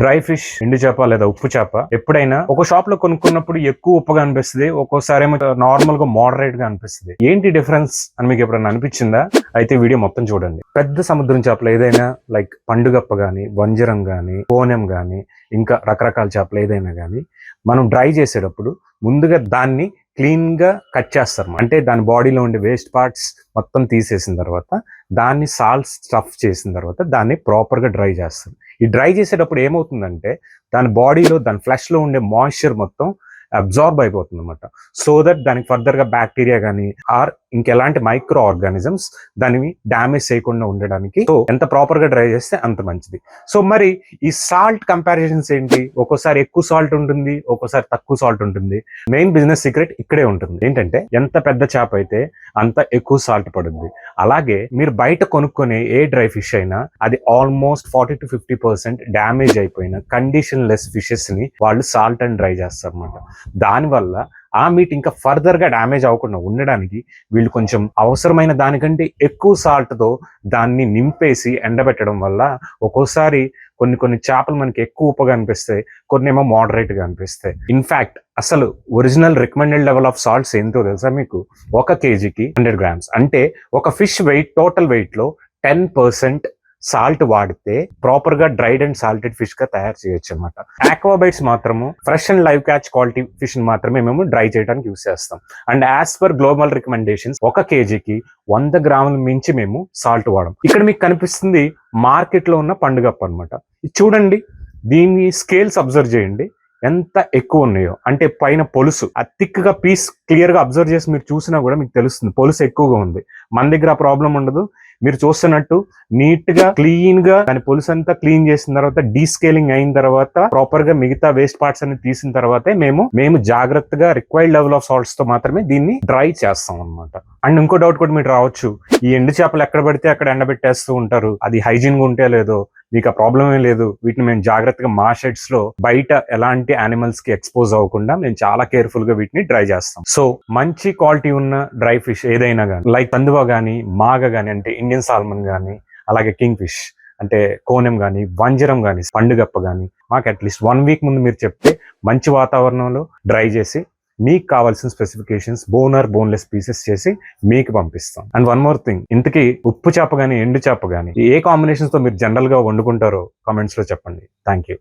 Dry fish, ఎండు చేప లేదా ఉప్పు చేప ఎప్పుడైనా ఒక షాప్ లో కొనుక్కున్నప్పుడు ఎక్కువ ఉప్పుగా అనిపిస్తుంది, ఒక్కోసారి ఏమో నార్మల్ గా మోడరేట్ గా అనిపిస్తుంది. ఏంటి డిఫరెన్స్ అని మీకు ఎప్పుడైనా అనిపించిందా? అయితే వీడియో మొత్తం చూడండి. పెద్ద సముద్రం చేపలు ఏదైనా లైక్ పండుగప్ప గానీ, వంజరం గానీ, కోనెం గానీ, ఇంకా రకరకాల చేపలు ఏదైనా గానీ మనం డ్రై చేసేటప్పుడు ముందుగా దాన్ని క్లీన్ గా కట్ చేస్తారు. అంటే దాని బాడీలో ఉండే వేస్ట్ పార్ట్స్ మొత్తం తీసేసిన తర్వాత దాన్ని సాల్ట్ స్టఫ్ చేసిన తర్వాత దాన్ని ప్రాపర్ గా డ్రై చేస్తారు. ఈ డ్రై చేసేటప్పుడు ఏమవుతుందంటే దాని బాడీలో, దాని ఫ్లెష్ లో ఉండే మాయిశ్చర్ మొత్తం అబ్జార్బ్ అయిపోతుంది అనమాట. సో దట్ దానికి ఫర్దర్ గా బ్యాక్టీరియా కానీ ఆర్ ఇంకెలాంటి మైక్రో ఆర్గానిజమ్స్ దానిని డ్యామేజ్ చేయకుండా ఉండడానికి సో ఎంత ప్రాపర్ గా డ్రై చేస్తే అంత మంచిది. సో మరి ఈ సాల్ట్ కంపారిజన్స్ ఏంటి? ఒక్కోసారి ఎక్కువ సాల్ట్ ఉంటుంది, ఒక్కోసారి తక్కువ సాల్ట్ ఉంటుంది. మెయిన్ బిజినెస్ సీక్రెట్ ఇక్కడే ఉంటుంది. ఏంటంటే ఎంత పెద్ద చేప అయితే అంత ఎక్కువ సాల్ట్ పడుతుంది. అలాగే మీరు బయట కొనుక్కునే ఏ డ్రై ఫిష్ అయినా అది ఆల్మోస్ట్ 40 to 50% డ్యామేజ్ అయిపోయిన కండిషన్ లెస్ ఫిషెస్ ని వాళ్ళు సాల్ట్ అండ్ డ్రై చేస్తారు అన్నమాట. దానివల్ల ఆ మీట్ ఇంకా ఫర్దర్ గా డ్యామేజ్ అవ్వకుండా ఉండడానికి వీళ్ళు కొంచెం అవసరమైన దానికంటే ఎక్కువ సాల్ట్ తో దాన్ని నింపేసి ఎండబెట్టడం వల్ల ఒక్కోసారి కొన్ని చేపలు మనకి ఎక్కువ ఉప్పుగా అనిపిస్తాయి, కొన్ని ఏమో మోడరేట్ గా అనిపిస్తాయి. ఇన్ఫాక్ట్ అసలు original recommended level of salts ఏంటో తెలుసా మీకు? 1 kgకి 100 grams. అంటే ఒక ఫిష్ వెయిట్, టోటల్ వెయిట్ లో 10% సాల్ట్ వాడితే ప్రాపర్ గా డ్రైడ్ అండ్ సాల్టెడ్ ఫిష్ గా తయారు చేయొచ్చు అనమాట. ఆక్వాబైట్స్ మాత్రము fresh and live catch quality fish ని మాత్రమే మేము డ్రై చేయడానికి యూస్ చేస్తాం. And as per global recommendations 1 kgకి 100 grams మించి మేము సాల్ట్ వాడం. ఇక్కడ మీకు కనిపిస్తుంది మార్కెట్ లో ఉన్న పండుగప్ప అనమాట. చూడండి, దీని స్కేల్స్ అబ్జర్వ్ చేయండి ఎంత ఎక్కువ ఉన్నాయో. అంటే పైన పొలుసు ఆ థిక్ గా పీస్ క్లియర్ గా అబ్జర్వ్ చేసి మీరు చూసినా కూడా మీకు తెలుస్తుంది పొలుసు ఎక్కువగా ఉంది. మన దగ్గర ఆ ప్రాబ్లం ఉండదు. మీరు చూస్తున్నట్టు నీట్ గా క్లీన్ గా దాని పొలుసు అంతా క్లీన్ చేసిన తర్వాత డీస్కేలింగ్ అయిన తర్వాత ప్రాపర్ గా మిగతా వేస్ట్ పార్ట్స్ అన్ని తీసిన తర్వాతే మేము జాగ్రత్తగా రిక్వైర్డ్ లెవెల్ ఆఫ్ సాల్ట్స్ తో మాత్రమే దీన్ని డ్రై చేస్తాం అనమాట. అండ్ ఇంకో డౌట్ కూడా మీరు రావచ్చు, ఈ ఎండు చేపలు ఎక్కడ పడితే అక్కడ ఎండబెట్టేస్తూ ఉంటారు, అది హైజీన్ గా ఉంటే లేదో. మీకు ఆ ప్రాబ్లం ఏం లేదు. వీటిని మేము జాగ్రత్తగా మా షెడ్స్ లో బయట ఎలాంటి యానిమల్స్ కి ఎక్స్పోజ్ అవ్వకుండా మేము చాలా కేర్ఫుల్ గా వీటిని డ్రై చేస్తాం. సో మంచి క్వాలిటీ ఉన్న డ్రై ఫిష్ ఏదైనా కానీ లైక్ కందువ గానీ, మాగ గానీ అంటే ఇండియన్ సాల్మన్ గానీ, అలాగే కింగ్ ఫిష్ అంటే కోనెం గానీ, వంజరం గానీ, పండుగప్ప గానీ మాకు అట్లీస్ట్ 1 week ముందు మీరు చెప్తే మంచి వాతావరణంలో డ్రై చేసి మీకు కావాల్సిన స్పెసిఫికేషన్స్ బోన్లెస్ పీసెస్ చేసి మీకు పంపిస్తాం. అండ్ వన్ మోర్ థింగ్, ఇంతకీ ఉప్పు చేప గానీ, ఎండు చేప గానీ ఏ కాంబినేషన్స్ తో మీరు జనరల్ గా వండుకుంటారో కామెంట్స్ లో చెప్పండి. Thank you.